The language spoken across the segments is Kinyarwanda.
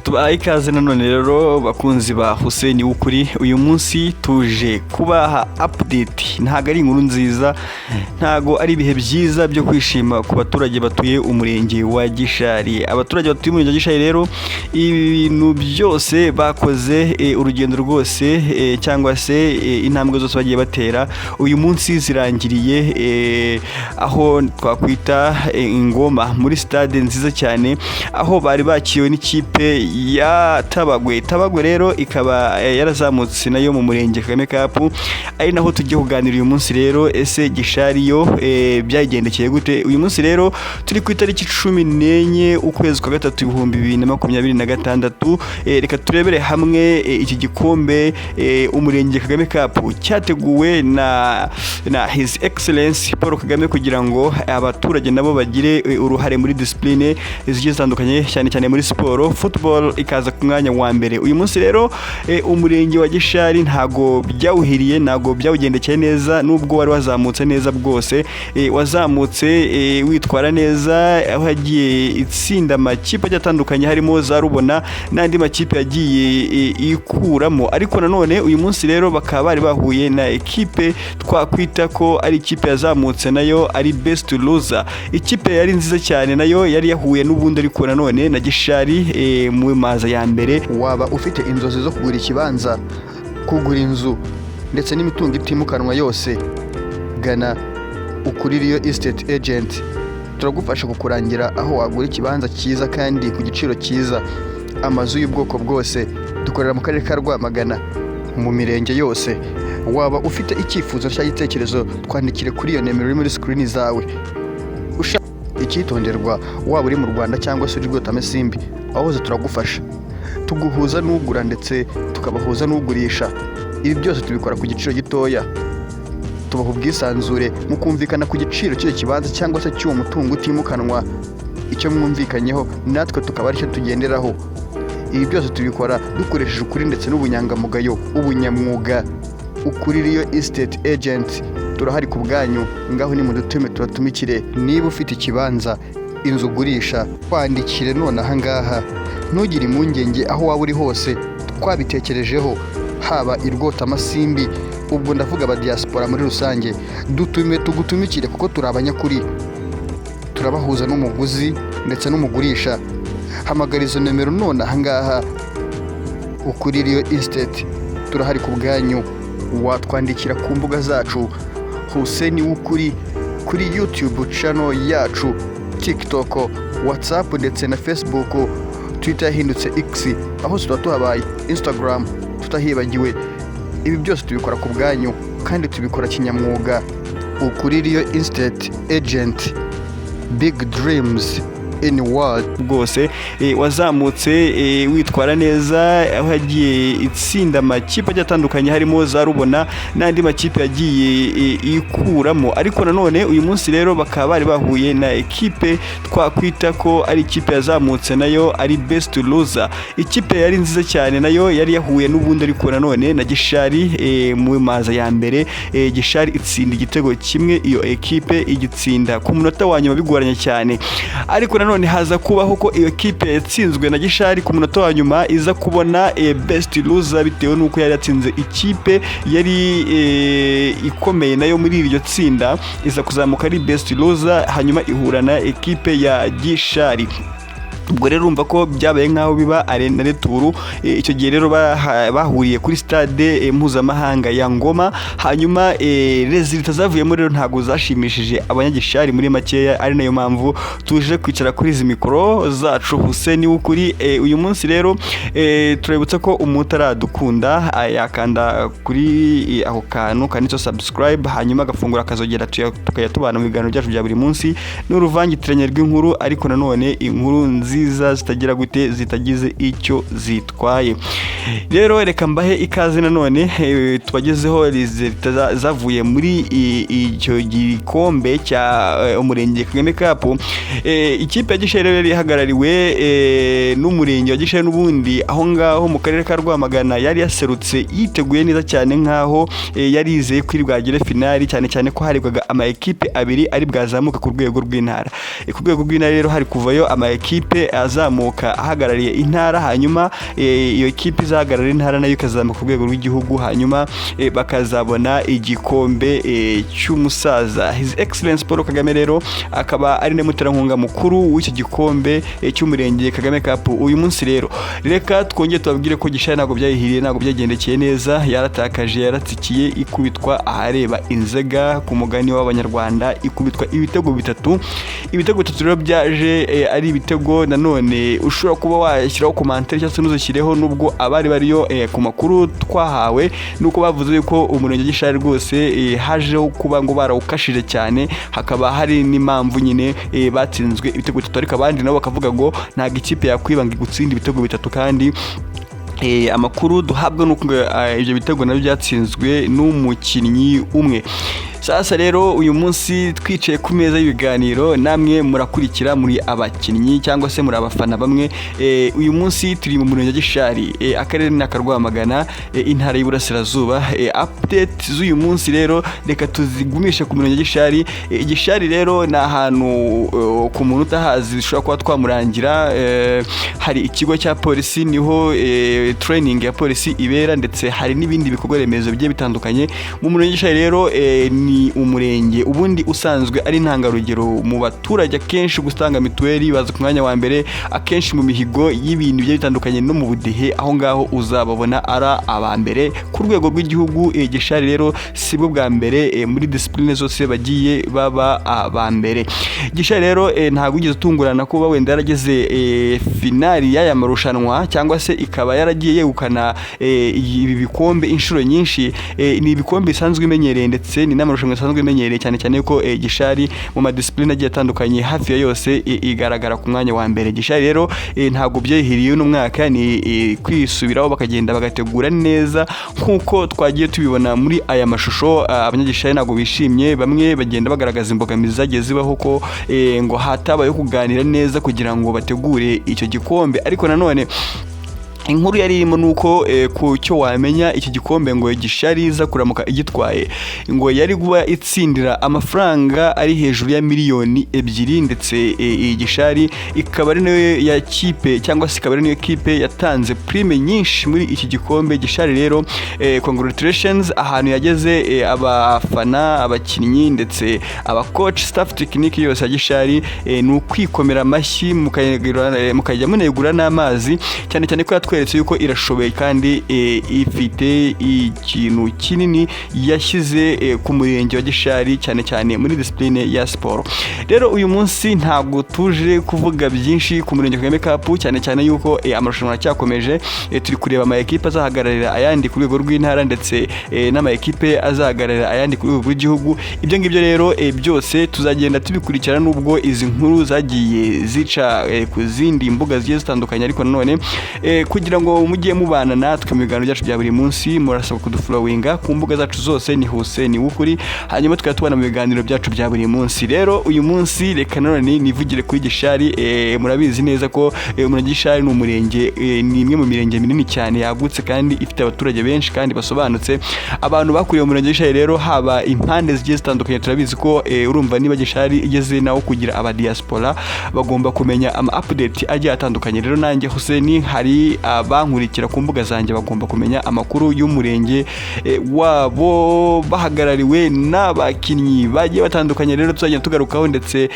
tubaye ikaze nanone rero bakunzi ba Hussein w'ukuri. Uyu munsi tuje kubaha update, ntago ari inkuru nziza, ntago ari ibihe byiza byo kwishima ku baturage batuye umurenge wa Gishari. Abaturage batuye umurenge wa Gishari rero ibintu byose bakoze urugendo rwose cyangwa se intambwe zose bagiye batera uyu munsi zirangiriye aho twakwita Ingoma muri stade nziza cyane, aho bari bakiwe n'ikipe ya Tabagwe rero ikaba yarazamutse nayo mu murenge Kagame Cup. Ari naho tugiye kuganira uyu munsi rero, ese Gishari yo byagendekeye gute? Uyu munsi rero turi ku itariki 14 ukwezi kwa gatatu 2026. Reka turebere hamwe iki gikombe umurenge Kagame Cup cyateguwe na His Excellency Paul Kagame kugira ngo abaturage nabo bagire uruhare muri discipline zigiye zitandukanye, cyane cyane muri siporo. Football ikaza ku mwanya wa mbere. Uyu munsi rero umurenge wa Gishari ntago byawuhiriye, ntago byawugendekeye neza, nubwo wari wazamutse neza bwose. Wazamutse witwara neza, aho yagiye itsinda amakipe atandukanye harimo za Rubona n'andi makipe yagiye ikuramo. Ariko nanone uyu munsi rero bakaba bari bahuye na ekipe twakwita ko ari ikipe yazamutse nayo ari best loser. Ikipe yari nziza cyane nayo yari yahuye n'ubundi, ariko nanone na Gishari mu maza ya mbere. Waba ufite inzozi zo kugura ikibanza, kugura inzu ndetse n'imitungo itimukanwa yose, gana Ukuririyo Estate Agent. Turagufasha kukurangira aho wagura ikibanza cyiza kandi ku giciro cyiza. Amazu y'ubwoko bwose, dukorera mu karere ka Rwamagana mu mirenge yose. Waba ufite icyifuzo cyangwa igitekerezo, twandikire kuri iyo nimero iri muri screen zawe. Icyitonderwa, waba uri mu Rwanda cyangwa se uri Rwotamasimbi, aho hose turagufasha. Tuguhuza n'ugura ndetse tukabahuza n'ugurisha. Ibi byose tubikora ku giciro gitoya. Tubaha ubwisanzure mu kumvikana ku giciro cy'icyo kibanza cyangwa se cy'uwo mutungo utimukanwa. Icyo mwumvikanyeho natwe tukaba aricyo tugenderaho. Ibi byose tubikora dukoresheje ukuri ndetse n'ubunyangamugayo, ubunyamwuga. Ukuririyo Estate Agent turahari ku bwanyu, ngaho ni mu dutume tubatumikire. Niba ufite ikibanza, inzu ugurisha, twandikire none aha ngaha. Ntugire impungenge aho waba uri hose, twabitekerejeho. Haba i Rwotamasimbi, ubwo ndavuga aba diaspora muri rusange, dutume tugutumikire kuko turi abanyakuri. Turabahuza n'umuguzi ndetse n'umugurisha. Hamagara izo nimero none aha ngaha. Ukuririyo Estate turahari ku bwanyu. Watwandikira ku mbuga zacu Hussein w'ukuri kuri YouTube channel yacu, TikTok, WhatsApp ndetse na Facebook. Twitter yahindutse X, aho tuba tuhabaye, Instagram tutahibagiwe. Ibi byose tubikora ku bwanyu kandi tubikora kinyamwuga. Ukuririyo Estate Agent, big dreams in world. Bwose wazamutse witwara neza, aho yagiye itsinda amakipe atandukanye harimo za Rubona n'andi makipe yagiye ikuramo. Ariko nanone uyu munsi rero bakaba bari bahuye na ekipe twakwita ko ari ikipe yazamutse nayo ari best loser. Ikipe yari nziza cyane nayo yari yahuye n'ubundi, ariko nanone na Gishari mu maza ya mbere. Gishari itsinda igitego kimwe, iyo ekipe igitsinda ku munota wa nyuma bigoranye cyane. Ariko none haza kubaho ko iyo ekipe yatsinzwe na Gishari ku munota wa nyuma iza kubona best loser, bitewe n'uko yari yatsinze ikipe yari ikomeye nayo muri iryo tsinda, iza kuzamuka ari best loser, hanyuma ihura na ekipe ya Gishari. Ubwo rero urumva ko byabaye nkaho biba arena returu. Icyo gihe rero bahuriye kuri stade mpuzamahanga ya Ngoma. Hanyuma resulta zavuyemo rero ntago zashimishije abanyagishari muri makeya, ari nayo mpamvu tuje kwicara kuri izi mikoro zacu Hussein w'ukuri. Uyu munsi rero turabutsa ko umuntu aradukunda yakanda kuri ako kantu kanitso subscribe, hanyuma agafungura akazogera tukajya tubana mu biganiro byacu bya buri munsi n'uruvangitiranye rw'inkuru, ariko nanone inkuru nziza zitagira gute, zitagize icyo zitwaye. Rero reka mbahe ikaze nanone tubagezeho zavuye muri icyo gikombe cya umurenge Kagame Cup. Ikipe ya Gishari yari ihagarariwe n'umurenge wa Gishari n'ubundi, aho ngaho mu karere ka Rwamagana yari yaserutse yiteguye neza cyane, nkaho yari yizeye kuri bwagire finali, cyane cyane ko harebwaga ama ekipe abiri ari bwazamuka ku rwego rw'intara. Ku rwego rw'intara rero hari kuvayo ama ekipe amakipe azamuka ahagarariye intara, hanyuma iyo ekipe izahagararira intara nayo ikazamuka ku rwego rw'igihugu, hanyuma bakazabona igikombe cy'umusaza. His Excellence Paul Kagame rero akaba ari n'umuterankunga mukuru w'iki gikombe cy'umurenge Kagame Cup uyu munsi. Rero reka twongere tubabwire ko Gishari ntabwo byayihiriye, ntabwo byagendekeye neza, yaratakaje, yaratsikiye, ikubitwa ahareba inzega ku mugani w'abanyarwanda, ikubitwa ibitego bitatu rero byaje ari ibitego nanone ushobora kuba washyiraho komantere cyangwa se ntuzishyireho, nubwo abari bariyo ku makuru twahawe nuko bavuze yuko umurenge Gishari rwose hajeho kuba ngo barawukashije cyane, hakaba hari n'impamvu nyine batsinzwe ibitego bitatu, ariko abandi nabo bakavuga ngo ntabwo ikipe yakwibanga gutsinda ibitego bitatu, kandi amakuru duhabwa nuko ibyo bitego nabyo byatsinzwe n'umukinnyi umwe. Sasa rero uyu munsi twicaye ku meza y'ibiganiro, namwe murakurikira muri abakinnyi cyangwa se muri abafana bamwe. Uyu munsi turi mu murenge Gishari, akarere ni aka Rwamagana, intara y'Iburasirazuba. Update z'uyu munsi rero reka tuzigumishe ku murenge Gishari. Gishari rero ni ahantu ku muntu utahazi dushobora kuba twamurangira. Hari ikigo cya polisi, niho training ya polisi ibera, ndetse hari n'ibindi bikorwa remezo bigiye bitandukanye mu murenge Gishari. Rero ni umurenge ubundi usanzwe ari intangarugero mu baturage, akenshi gutanga mituweli baza ku mwanya wa mbere, akenshi mu mihigo y'ibintu bigiye bitandukanye no mu budehe, aho ngaho uzababona ari aba mbere ku rwego rw'igihugu. Gishari rero si bwo bwa mbere muri discipline zose bagiye baba aba mbere. Gishari rero ntabwo ugeze utungurana kuba wenda yarageze finali y'aya marushanwa, cyangwa se ikaba yaragiye yegukana ibi bikombe inshuro nyinshi. Ni ibikombe bisanzwe imenyereye, ndetse ni n'amarushanwa asanzwe imenyereye, cyane cyane ko Gishari mu madisipline agiye atandukanye hafi ya yose igaragara ku mwanya wa mbere. Gishari rero ntabwo byayihiriye uno mwaka, ni kwisubiraho bakagenda bagategura neza nk'uko twagiye tubibona muri aya mashusho. Abanyagishari ntabwo bishimye, bamwe bagenda bagaragaza imbogamizi zagiye zibaho ko ngo hatabayeho kuganira neza kugira ngo bategure icyo gikombe, ariko nanone inkuru yari irimo nuko ku cyo wamenya iki gikombe ngo Gishari iza kuramuka igitwaye, ngo yari kuba itsindira amafaranga ari hejuru ya miliyoni 2, ndetse Gishari ikaba ari nayo ya kipe cyangwa se ikaba ari nayo kipe yatanze prime nyinshi muri iki gikombe. Gishari rero congratulations ahantu yageze, abafana, abakinnyi, ndetse aba coach, staff technique yose ya Gishari ni ukwikomera amashyi, mukajya munegura n'amazi, cyane cyane ko yatweretse yuko irashoboye kandi ifite ikintu kinini yashyize ku murenge wa Gishari, cyane cyane muri discipline ya siporo. Rero uyu munsi ntabwo tuje kuvuga byinshi ku murenge Kagame Cup, cyane cyane yuko amarushanwa aracyakomeje. Turi kureba ama ekipe azahagararira ayandi ku rwego rw'intara, ndetse n'ama ekipe azahagararira ayandi ku rwego rw'igihugu. Ibyo ngibyo rero byose tuzagenda tubikurikirana, nubwo izi nkuru zagiye zica ku zindi mbuga zigiye zitandukanye, ariko nanone kugira ngo mujye mubana natwe mu biganiro byacu bya buri munsi, murasabwa kudufollowinga ku mbuga zacu zose, ni Hussein Wukuri, hanyuma tukaba tubana mu biganiro byacu bya buri munsi. Rero uyu munsi reka none nivugire kuri Gishari. Murabizi neza ko umurenge Gishari ni umurenge, ni imwe mu mirenge minini cyane yagutse kandi ifite abaturage benshi kandi basobanutse. Abantu bakuriye mu murenge Gishari rero haba impande zigiye zitandukanye, turabizi ko urumva niba Gishari igeze nawo kugira aba diaspora bagomba kumenya ama update agiye atandukanye. Rero nanjye Hussein hari abankurikira ku mbuga zanjye bagomba kumenya amakuru y'umurenge wabo bahagarariwe n'abakinnyi bagiye batandukanye. Rero tuzagenda tugarukaho, ndetse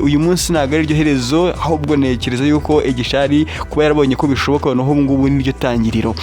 uyu munsi ntabwo ari ryo herezo, ahubwo nekereza yuko Gishari kuba yarabonye ko bishoboka, noneho ubu ngubu ni ryo tangiriro.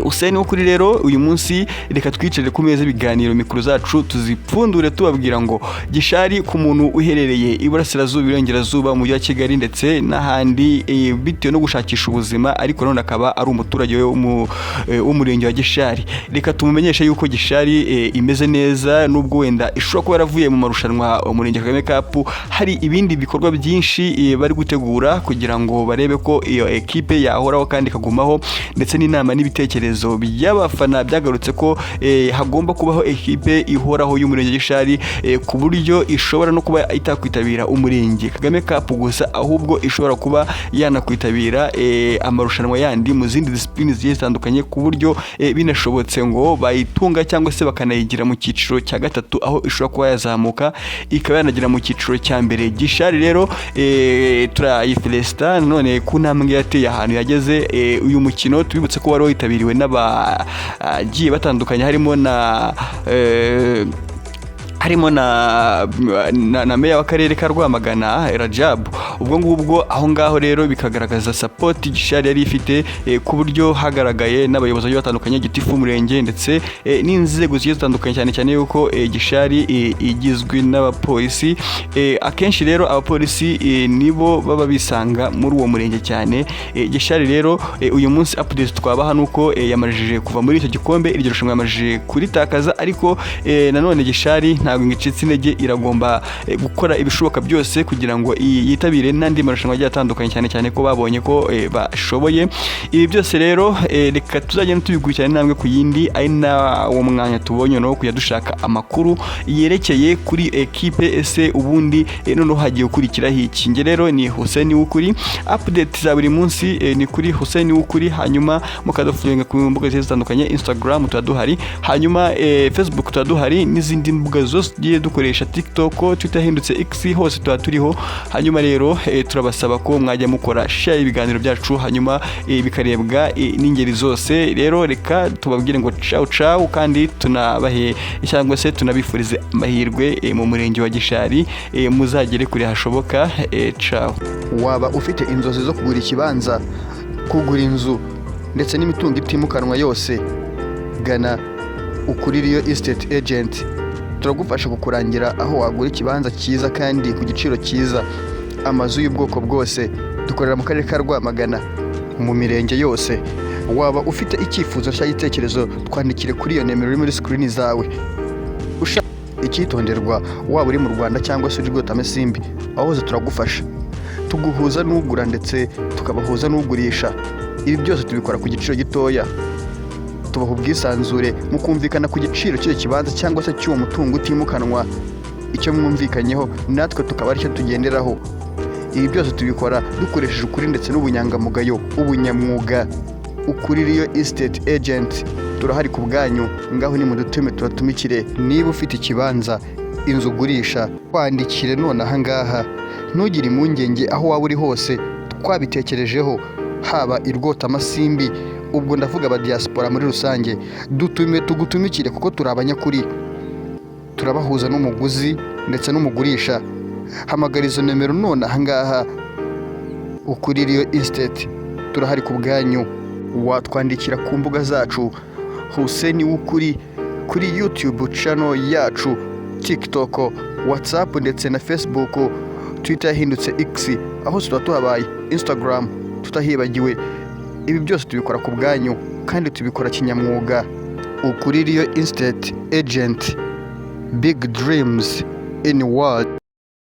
Hussein Wukuri rero uyu munsi reka twicare ku meza ibiganiro, mikuru zacu tuzipfundure tubabwira ngo Gishari ku muntu uherereye Iburasirazuba, Iburengerazuba, mu mujyi wa Kigali ndetse n'ahandi, bitewe no gushakisha ubuzima, ariko none akaba ari umuturage w'umurenge wa Gishari. Reka tumumenyeshe yuko Gishari imeze neza, nubwo wenda ishobora kuba yaravuye mu marushanwa umurenge Kagame Cup, hari ibindi bikorwa byinshi bari gutegura kugira ngo barebe ko iyo ekipe yahoraho kandi ikagumaho, ndetse n'inama n'ibitekerezo ibitekerezo by'abafana byagarutse ko hagomba kubaho ekipe ihoraho y'umurenge Gishari ku buryo ishobora no kuba itakwitabira umurenge Kagame Cup gusa, ahubwo ishobora kuba yanakwitabira amarushanwa yandi mu zindi discipline zigiye zitandukanye, ku buryo binashobotse ngo bayitunga cyangwa se bakanayigira mu cyiciro cya gatatu, aho ishobora kuba yazamuka ikaba yanagira mu cyiciro cya mbere. Gishari rero turayifelicita none ku ntambwe yateye ahantu yageze. Uyu mukino tubibutse ko wari witabiriwe n'abagiye batandukanye harimo na meya w'akarere ka Rwamagana Rajab. Ubwo ngubwo aho ngaho rero bikagaragaza support Gishari yari ifite, ku buryo hagaragaye n'abayobozi bagiye batandukanye, gitifu umurenge ndetse n'inzego zigiye zitandukanye, cyane cyane yuko Gishari igizwe n'abapolisi. Akenshi rero abapolisi nibo baba bisanga muri uwo murenge cyane. Gishari rero uyu munsi update twabaha nuko yamajije kuva muri icyo gikombe, iryo rushanwa yamajije kuritakaza, ariko nanone Gishari ntabwo ngicitse intege, iragomba gukora ibishoboka byose kugira ngo yitabire n'andi marushanwa agiye atandukanye, cyane cyane ko babonye ko bashoboye. Ibi byose rero reka tuzagenda tubikurikirana intambwe ku yindi, ari nawo mwanya tubonye no kujya dushaka amakuru yerekeye kuri ekipe. Ese ubundi noneho hagiye gukurikiraho iki? Nge rero ni Hussein Wukuri, update za buri munsi ni kuri Hussein Wukuri, hanyuma mukadufunga ku mbuga zitandukanye, Instagram turaduhari, hanyuma Facebook turaduhari, n'izindi mbuga zose tugiye dukoresha, TikTok, Twitter hindutse X, hose tuba turiho. Hanyuma rero turabasaba ko mwajya mukora share ibiganiro byacu, hanyuma bikarebwa n'ingeri zose. Rero reka tubabwire ngo ciao, kandi tunabahe cyangwa se tunabifurize amahirwe mu murenge wa Gishari, muzagere kure hashoboka. Ciao. Waba ufite inzozi zo kugura ikibanza, kugura inzu ndetse n'imitungo itimukanwa yose, gana Ukuri Real Estate Agent. Turagufasha kukurangira aho wagura ikibanza cyiza kandi ku giciro cyiza. Amazu y'ubwoko bwose, dukorera mu karere ka Rwamagana mu mirenge yose. Waba ufite icyifuzo cyangwa igitekerezo, twandikire kuri iyo nimero iri muri screen zawe. Icyitonderwa, waba uri mu Rwanda cyangwa se uri Gotame Simbi, aho hose turagufasha, tuguhuza n'ugura ndetse tukabahuza n'ugurisha. Ibi byose tubikora ku giciro gitoya, tubaha ubwisanzure mu kumvikana ku giciro cy'icyo kibanza cyangwa se cy'uwo mutungo utimukanwa. Icyo mwumvikanyeho natwe tukaba aricyo tugenderaho. Ibi byose tubikora dukoresheje ukuri ndetse n'ubunyangamugayo, ubunyamwuga. Ukuri Real Estate Agent, turahari ku bwanyu. Ngaho ni mudutume tubatumikire. Niba ufite ikibanza, inzu ugurisha, twandikire none aha ngaha. Ntugire impungenge aho waba uri hose, twabitekerejeho, haba i Rwotama Simbi, ubwo ndavuga aba diaspora muri rusange. Tugutumikire kuko turi abanyakuri, turabahuza n'umuguzi ndetse n'umugurisha. Hamagara izo nimero none aha ngaha. Ukuri Real Estate, turahari ku bwanyu. Watwandikira ku mbuga zacu Hussein Wukuri, kuri YouTube channel yacu, TikTok, WhatsApp ndetse na Facebook, Twitter hindutse X, aho tuba tuhabaye, Instagram tutahibagiwe. Ibi byose tubikora ku bwanyu kandi tubikora kinyamwuga. Ukuri Real Estate Agent, big dreams in world.